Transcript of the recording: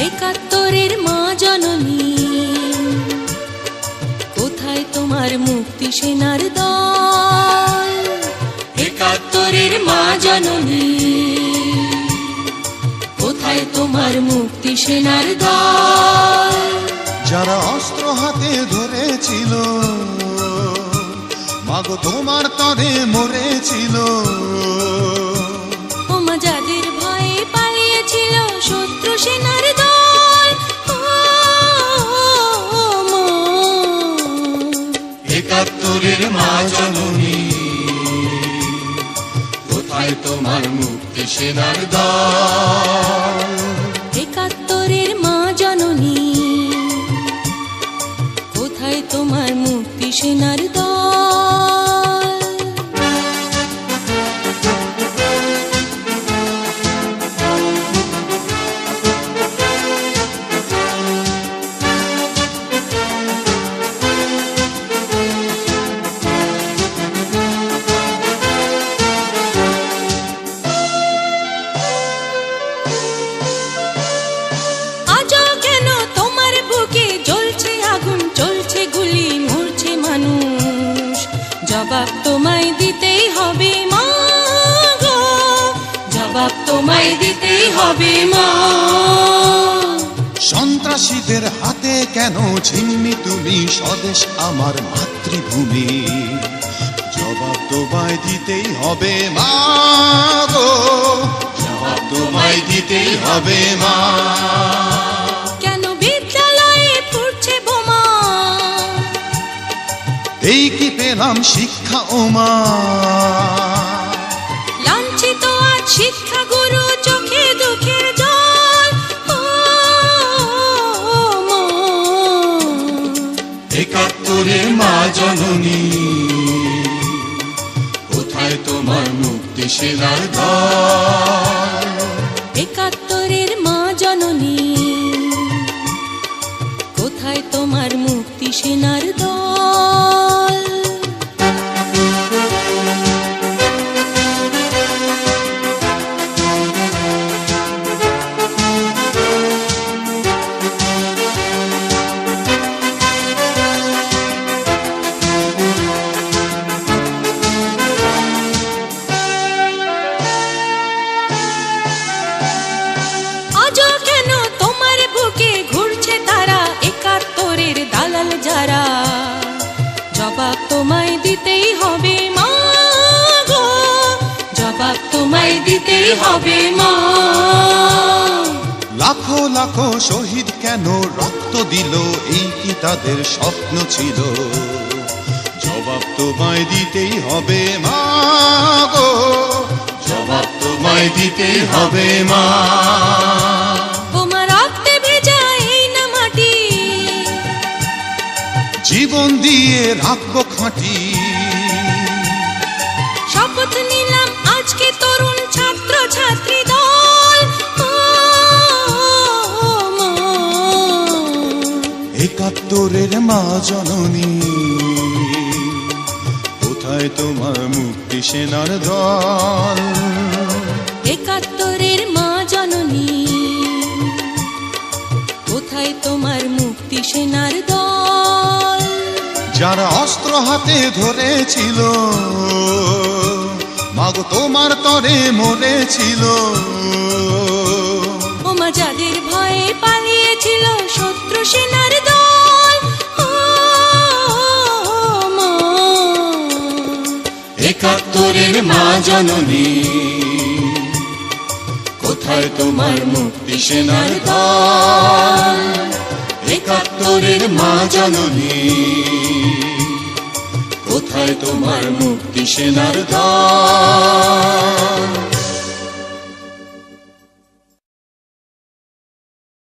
একাত্তরের মা জননী, কোথায় তোমার মুক্তি সেনার দল? একাত্তরের মা জননী, কোথায় তোমার মুক্তি সেনার দল? যারা অস্ত্র হাতে ধরেছিল, মাগো তোমার তরে মরেছিল। ওমা যাদের ভয়ে পালিয়েছিল শত্রু সেনার দল, একাত্তরের মা জননী, কোথায় তোমার মুক্তি সেনার দল? একাত্তরের মা জননী, কোথায় তোমার মুক্তি সেনার দল? জবাব তোমায় দিতেই হবে মা গো, জবাব তোমায় দিতেই হবে মা। সন্ত্রাসীদের হাতে কেন ছিন্নি তুমি স্বদেশ আমার মাতৃভূমি? জবাব তোমায় দিতেই হবে মা গো, জবাব তোমায় দিতেই হবে মা। কেন বিদ্যালয়ে ফুটছে বোমা? এই কি পেলাম শিক্ষা ও মা? লাঞ্ছিত আজ শিক্ষা গুরু, চোখে দুঃখের জল। একাত্তরের মা জননী, কোথায় তোমার মুক্তি সেনার দল? একাত্তরের মা জননী, কোথায় তোমার মুক্তি সেনার দল? আজও কেন তোমার বুকে ঘুরছে তারা, একাত্তরের দালাল যারা? জবাব তোমায় দিতেই হবে মা গো, জবাব তোমায় দিতেই হবে মা। লাখো লাখো শহীদ কেন রক্ত দিল, এই কি তাদের স্বপ্ন ছিল? জবাব তোমায় দিতেই হবে মা গো, জবাব তোমায় দিতেই হবে মা। বোমা রক্তে ভেজা এই না মাটি, জীবন দিয়ে রাখবো খাঁটি। শপথ নিলাম আজকে তরুণ ছাত্র ছাত্রী দল। একাত্তরের মা জননী, কোথায় তোমার মুক্তি সেনার দল? একাত্তরের মা জননী, কোথায় তোমার মুক্তি সেনার দল? যারা অস্ত্র হাতে ধরেছিল, মাগো তোমার তরে মরেছিল। ওমা যাদের ভয়ে পালিয়েছিল শত্রু সেনার দল। একাত্তরের মা জননী, কোথায় তোমার মুক্তি সেনার দল? একাত্তরের মা জননী, কোথায় তোমার মুক্তি সেনার দল?